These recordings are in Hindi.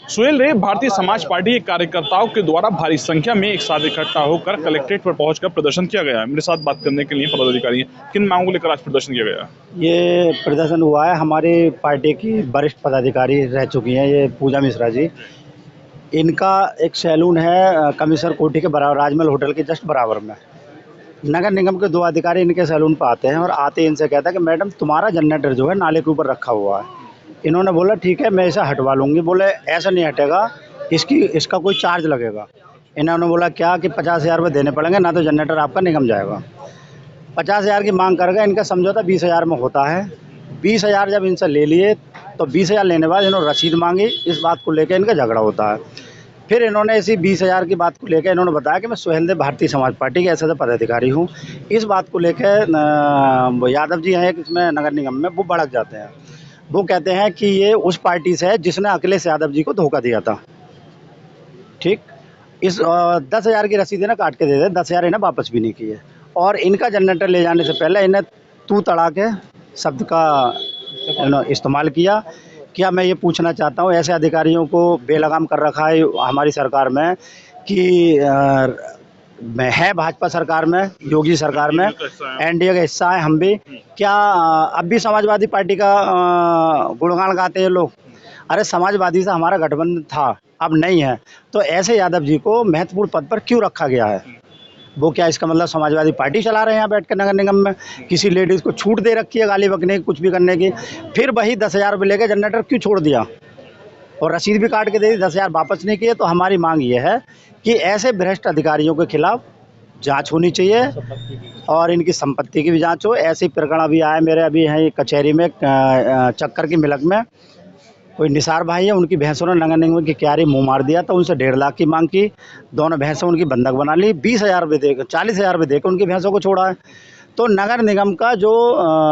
सुहेल रे भारतीय समाज पार्टी के कार्यकर्ताओं के द्वारा भारी संख्या में एक साथ इकट्ठा होकर कलेक्ट्रेट पर पहुंचकर प्रदर्शन किया गया है। मेरे साथ बात करने के लिए पदाधिकारी हैं। किन मांगों को लेकर आज प्रदर्शन किया गया? ये प्रदर्शन हुआ है, हमारी पार्टी की वरिष्ठ पदाधिकारी रह चुकी हैं ये पूजा मिश्रा जी। इनका एक सैलून है कमिश्नर कोठी के बराबर, राजमहल होटल के जस्ट बराबर में। नगर निगम के 2 अधिकारी इनके सैलून पर आते हैं और आते ही इनसे कहता है कि मैडम तुम्हारा जनरेटर जो है नाले के ऊपर रखा हुआ है। इन्होंने बोला ठीक है मैं इसे हटवा लूँगी। बोले ऐसा नहीं हटेगा, इसका कोई चार्ज लगेगा। इन्होंने बोला क्या कि 50,000 रुपये देने पड़ेंगे, ना तो जनरेटर आपका निगम जाएगा। 50,000 की मांग कर गए, इनका समझौता 20,000 में होता है। 20,000 जब इनसे ले लिए तो 20,000 लेने के बाद इन्होंने रसीद मांगी। इस बात को लेकर इनका झगड़ा होता है। फिर इन्होंने इसी 20,000 की बात को लेकर इन्होंने बताया कि मैं सुहेल देव भारतीय समाज पार्टी के ऐसे पदाधिकारी हूँ। इस बात को लेकर यादव जी हैं इसमें नगर निगम में, वो भड़क जाते हैं। वो कहते हैं कि ये उस पार्टी से है जिसने अखिलेश यादव जी को धोखा दिया था। ठीक, इस 10,000 की रसीद इन्हें काट के दे दे, 10,000 इन्हें वापस भी नहीं किए। और इनका जनरेटर ले जाने से पहले इन्हें तू तड़ा के शब्द का इस्तेमाल किया। क्या मैं ये पूछना चाहता हूँ, ऐसे अधिकारियों को बेलगाम कर रखा है हमारी सरकार में कि है भाजपा सरकार में, योगी सरकार में, एनडीए का हिस्सा है हम भी। क्या अब भी समाजवादी पार्टी का गुणगान गाते हैं लोग? अरे समाजवादी से हमारा गठबंधन था, अब नहीं है, तो ऐसे यादव जी को महत्वपूर्ण पद पर क्यों रखा गया है? वो क्या इसका मतलब समाजवादी पार्टी चला रहे हैं यहाँ बैठ कर नगर निगम में? किसी लेडीज़ को छूट दे रखी है गाली बकने की, कुछ भी करने की। फिर वही 10,000 रुपये लेकर जनरेटर क्यों छोड़ दिया और रसीद भी काट के दे दी, 10,000 वापस नहीं किए? तो हमारी मांग ये है कि ऐसे भ्रष्ट अधिकारियों के खिलाफ जांच होनी चाहिए और इनकी संपत्ति की भी जांच हो। ऐसे प्रकरण अभी आए मेरे, अभी हैं कचहरी में चक्कर की मिलक में कोई निसार भाई है, उनकी भैंसों ने नगर निगम की क्यारी मुंह मार दिया, तो उनसे 1.5 लाख की मांग की। दोनों भैंसों उनकी बंधक बना ली, 20,000 रुपये देकर 40,000 रुपये देकर उनकी भैंसों को छोड़ा है। तो नगर निगम का जो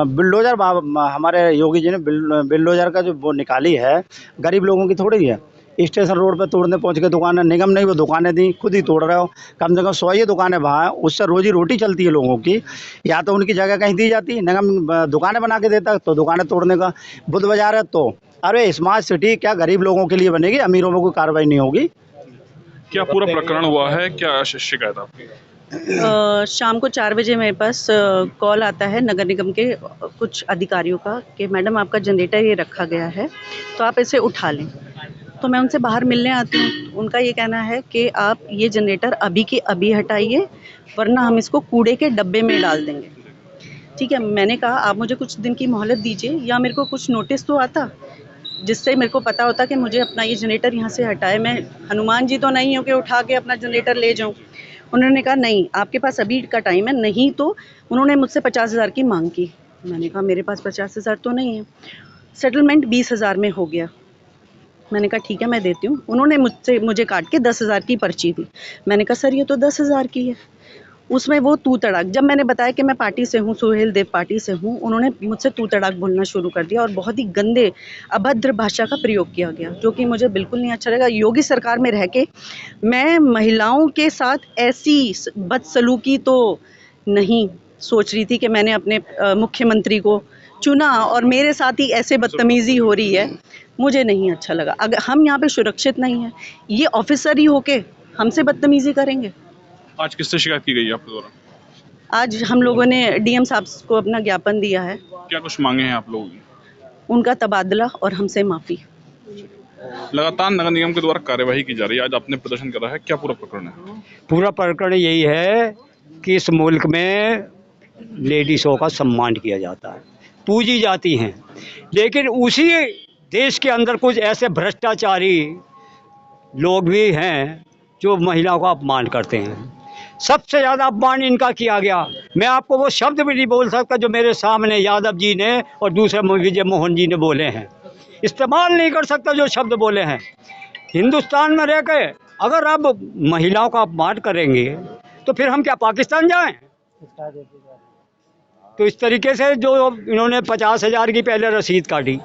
बिल्डोजर हमारे योगी जी ने बिल्डोजर का जो वो निकाली है, गरीब लोगों की थोड़ी है। स्टेशन रोड पे तोड़ने पहुंच के दुकानें, निगम नहीं वो दुकानें दी, खुद ही तोड़ रहे हो। कम से कम 100 ही दुकानें वहाँ, उससे रोजी रोटी चलती है लोगों की। या तो उनकी जगह कहीं दी जाती, निगम दुकानें बना के देता तो दुकानें तोड़ने का। बुध बाजार है तो अरे स्मार्ट सिटी क्या गरीब लोगों के लिए बनेगी? अमीरों में कोई कार्रवाई नहीं होगी? क्या पूरा प्रकरण हुआ है? क्या शिकायत आपकी? शाम को 4 बजे मेरे पास कॉल आता है नगर निगम के कुछ अधिकारियों का कि मैडम आपका जनरेटर ये रखा गया है तो आप इसे उठा लें। तो मैं उनसे बाहर मिलने आती हूँ। उनका ये कहना है कि आप ये जनरेटर अभी के अभी हटाइए, वरना हम इसको कूड़े के डब्बे में डाल देंगे। ठीक है, मैंने कहा आप मुझे कुछ दिन की मोहलत दीजिए, या मेरे को कुछ नोटिस तो आता जिससे मेरे को पता होता कि मुझे अपना ये जनरेटर यहाँ से हटाए। मैं हनुमान जी तो नहीं हूँ कि उठा के अपना जनरेटर ले जाऊँ। उन्होंने कहा नहीं, आपके पास अभी का टाइम है, नहीं तो उन्होंने मुझसे 50,000 की मांग की। मैंने कहा मेरे पास 50,000 तो नहीं है। सेटलमेंट 20,000 में हो गया। मैंने कहा ठीक है मैं देती हूँ। उन्होंने मुझे काट के 10,000 की पर्ची दी। मैंने कहा सर ये तो 10,000 की है। उसमें वो तू तड़ाक, जब मैंने बताया कि मैं पार्टी से हूँ, सुहेल देव पार्टी से हूँ, उन्होंने मुझसे तू तड़ाक बोलना शुरू कर दिया और बहुत ही गंदे अभद्र भाषा का प्रयोग किया गया, जो कि मुझे बिल्कुल नहीं अच्छा लगा। योगी सरकार में रह के मैं महिलाओं के साथ ऐसी बदसलूकी तो नहीं सोच रही थी कि मैंने अपने मुख्यमंत्री को चुना और मेरे साथ ही ऐसे बदतमीज़ी हो रही है, मुझे नहीं अच्छा लगा। अगर हम यहाँ पे सुरक्षित नहीं हैं, ये ऑफिसर ही होके हमसे बदतमीज़ी करेंगे। आज किससे शिकायत की गई है आपके द्वारा? आज हम लोगों ने डीएम साहब को अपना ज्ञापन दिया है। क्या कुछ मांगे हैं आप लोगों की? उनका तबादला और हमसे माफ़ी। लगातार नगर निगम के द्वारा कार्यवाही की जा रही है, आज आपने प्रदर्शन करा है, क्या पूरा प्रकरण है? पूरा प्रकरण यही है कि इस मुल्क में लेडीज़ों का सम्मान किया जाता है, पूजी जाती हैं, लेकिन उसी देश के अंदर कुछ ऐसे भ्रष्टाचारी लोग भी हैं जो महिलाओं का अपमान करते हैं। सबसे ज़्यादा अपमान इनका किया गया। मैं आपको वो शब्द भी नहीं बोल सकता जो मेरे सामने यादव जी ने और दूसरे विजय मोहन जी ने बोले हैं। इस्तेमाल नहीं कर सकता जो शब्द बोले हैं। हिंदुस्तान में रह के अगर आप महिलाओं का अपमान करेंगे तो फिर हम क्या पाकिस्तान जाएं? तो इस तरीके से जो इन्होंने 50,000 की पहले रसीद काटी,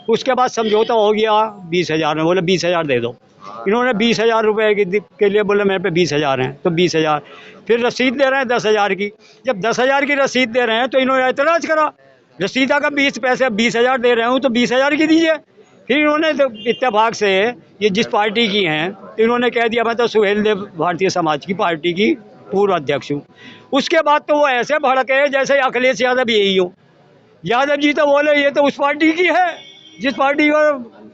उसके बाद समझौता हो गया 20,000 में, बोले 20,000 दे दो। इन्होंने 20,000 रुपये के लिए बोले मेरे पे 20,000 हैं, तो 20,000। फिर रसीद दे रहे हैं 10,000 की। जब 10,000 की रसीद दे रहे हैं तो इन्होंने एतराज़ करा, रसीद अगर 20 पैसे 20,000 दे रहे हूँ तो 20,000 की दीजिए। फिर इन्होंने तो इत्तेफाक से ये जिस पार्टी की हैं, इन्होंने कह दिया मैं तो सुहेल देव भारतीय समाज की पार्टी की पूर्व अध्यक्ष हूँ। उसके बाद तो वो ऐसे भड़के जैसे अखिलेश यादव यही हो। यादव जी तो बोले ये तो उस पार्टी की है जिस पार्टी को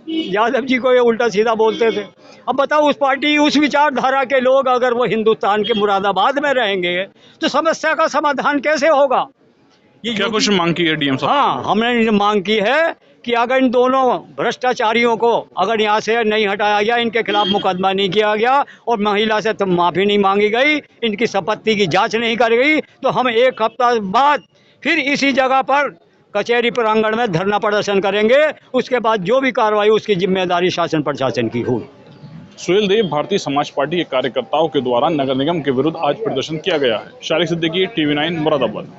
यादव जी को ये उल्टा सीधा बोलते थे। अब बताओ उस पार्टी उस विचारधारा के लोग अगर वो हिंदुस्तान के मुरादाबाद में रहेंगे तो समस्या का समाधान कैसे होगा? ये क्या कुछ मांग की है डीएम साहब? हाँ, हमने मांग की है कि अगर इन दोनों भ्रष्टाचारियों को अगर यहाँ से नहीं हटाया गया, इनके खिलाफ मुकदमा नहीं किया गया और महिला से तो माफ़ी नहीं मांगी गई, इनकी संपत्ति की जांच नहीं करी गई, तो हम 1 हफ्ता बाद फिर इसी जगह पर कचहरी प्रांगण में धरना प्रदर्शन करेंगे। उसके बाद जो भी कार्रवाई उसकी जिम्मेदारी शासन प्रशासन की होगी। सुहेल देव भारतीय समाज पार्टी के कार्यकर्ताओं के द्वारा नगर निगम के विरुद्ध आज प्रदर्शन किया गया है। शारिक सिद्दीकी, TV9 मुरादाबाद।